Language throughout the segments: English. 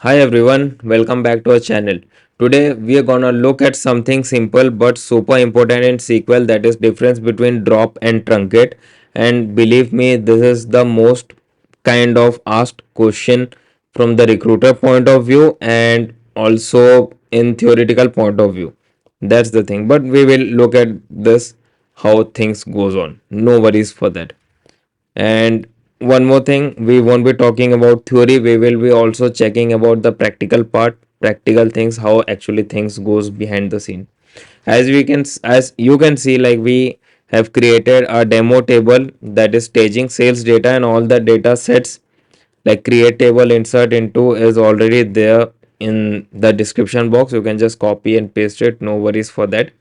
Hi everyone, welcome back to our channel. Today we are gonna look at something simple but super important in SQL, that is difference between drop and truncate. And believe me, this is the most kind of asked question from the recruiter point of view and also in theoretical point of view. That's the thing. But we will look at this how things goes on. No worries for that. And one more thing, we won't be talking about theory, we will be also checking about the practical part, practical things, how actually things goes behind the scene. As you can see, like we have created a demo table that is staging sales data, and all the data sets like create table insert into is already there in the description box. You can just copy and paste it, no worries for that.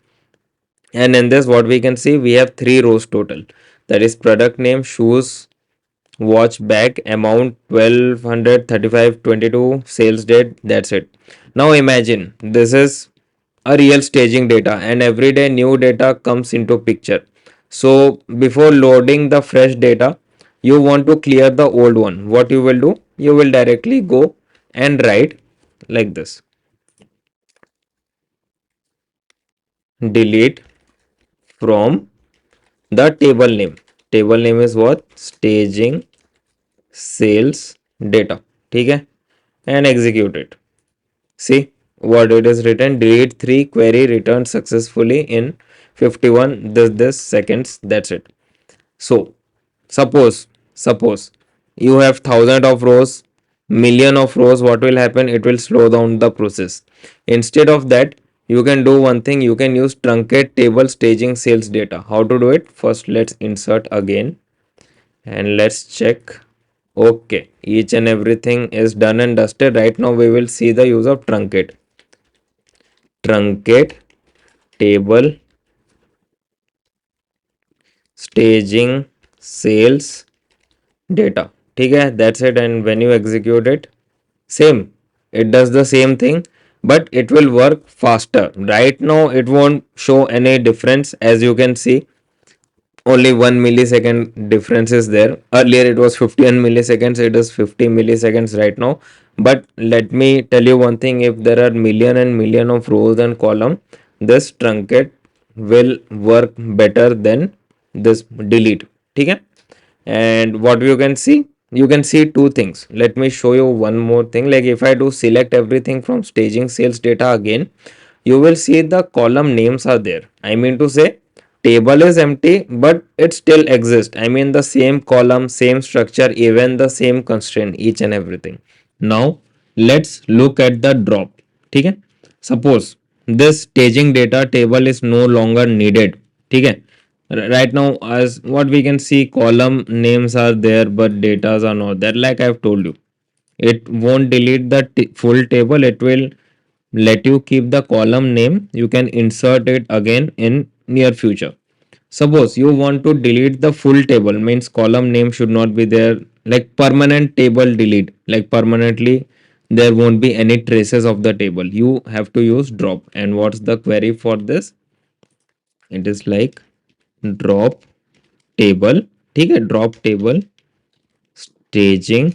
And in this, what we can see, we have three rows total, that is product name, shoes, watch back, amount 1235.22, sales date, that's it. Now imagine this is a real staging data and every day new data comes into picture. So before loading the fresh data, you want to clear the old one. What you will do, you will directly go and write like this: delete from the table name. Table name is what? Staging sales data. ठीक है, and execute it. See what it is written: delete 3, query returned successfully in 51 this seconds. That's it. So suppose you have thousand of rows, million of rows. What will happen? It will slow down the process. Instead of that, you can do one thing. You can use truncate table staging sales data. How to do it? First, let's insert again and let's check. Okay, each and everything is done and dusted. Right now we will see the use of truncate table staging sales data. ठीक है, that's it. And when you execute it, same, it does the same thing, but it will work faster. Right now it won't show any difference. As you can see, only 1 millisecond difference is there. Earlier it was 51 milliseconds, it is 50 milliseconds right now. But let me tell you one thing: if there are million and million of rows and column, this truncate will work better than this delete. Okay. And what you can see, you can see two things. Let me show you one more thing. Like if I do select everything from staging sales data again, you will see the column names are there. I mean to say, table is empty but it still exists. I mean the same column, same structure, even the same constraint, each and everything. Now let's look at the drop. Okay, suppose this staging data table is no longer needed. Okay, right now, as what we can see, column names are there but datas are not there. Like I've told you, it won't delete the full table, it will let you keep the column name. You can insert it again in near future. Suppose you want to delete the full table, means column name should not be there, like permanent table delete, like permanently there won't be any traces of the table. You have to use drop. And what's the query for this? It is like drop table. ठीक है, drop table staging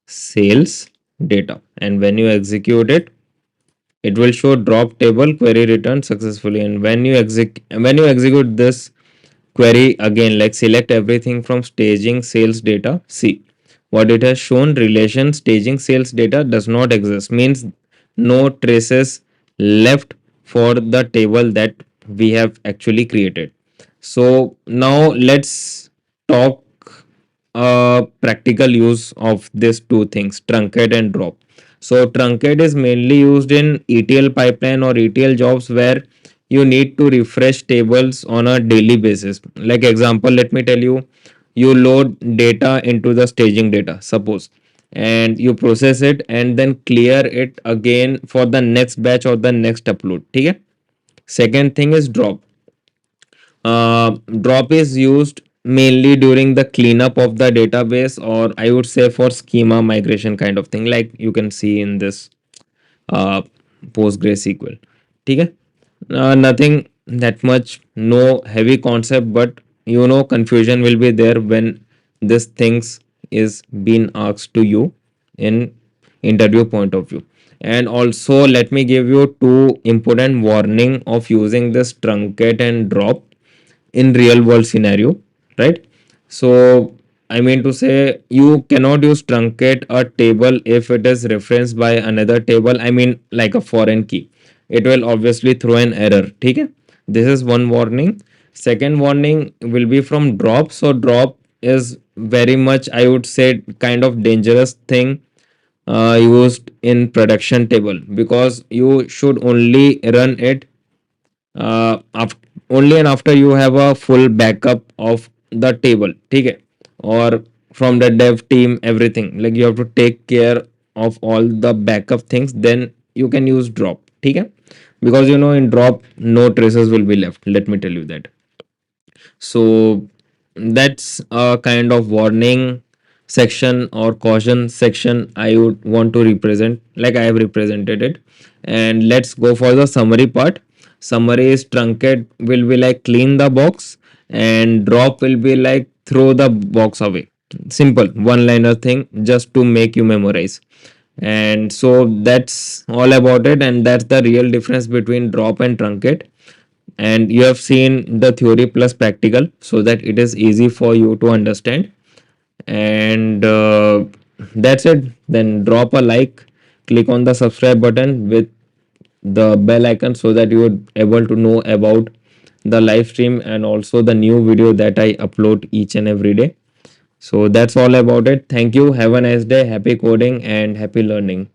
sales data. And when you execute it, it will show drop table query returned successfully. And when you execute this query again, like select everything from staging sales data, see what it has shown: relation staging sales data does not exist, means no traces left for the table that we have actually created. So now let's talk practical use of these two things, truncate and drop. So truncate is mainly used in ETL pipeline or ETL jobs where you need to refresh tables on a daily basis. Like example, let me tell you, you load data into the staging data, suppose, and you process it and then clear it again for the next batch or the next upload. Okay. Second thing is drop. Drop is used mainly during the cleanup of the database, or I would say for schema migration kind of thing, like you can see in this uh, PostgreSQL. Okay, nothing that much, no heavy concept, but confusion will be there when this things is being asked to you in interview point of view. And also let me give you two important warning of using this truncate and drop in real world scenario, right? So I mean to say, you cannot use truncate a table if it is referenced by another table, I mean like a foreign key. It will obviously throw an error. Okay, this is one warning. Second warning will be from drop. So drop is very much, I would say, kind of dangerous thing used in production table, because you should only run it only and after you have a full backup of the table. Okay, or from the dev team, everything, like you have to take care of all the backup things, then you can use drop. Okay, because in drop no traces will be left, let me tell you that. So that's a kind of warning section or caution section I would want to represent, like I have represented it. And let's go for the summary part. Summary is truncate will be like clean the box, and drop will be like throw the box away. Simple one liner thing just to make you memorize. And so that's all about it, and that's the real difference between drop and truncate. And you have seen the theory plus practical so that it is easy for you to understand. And that's it. Then drop a like, click on the subscribe button with the bell icon so that you would able to know about the live stream and also the new video that I upload each and every day. So that's all about it. Thank you, have a nice day, happy coding and happy learning.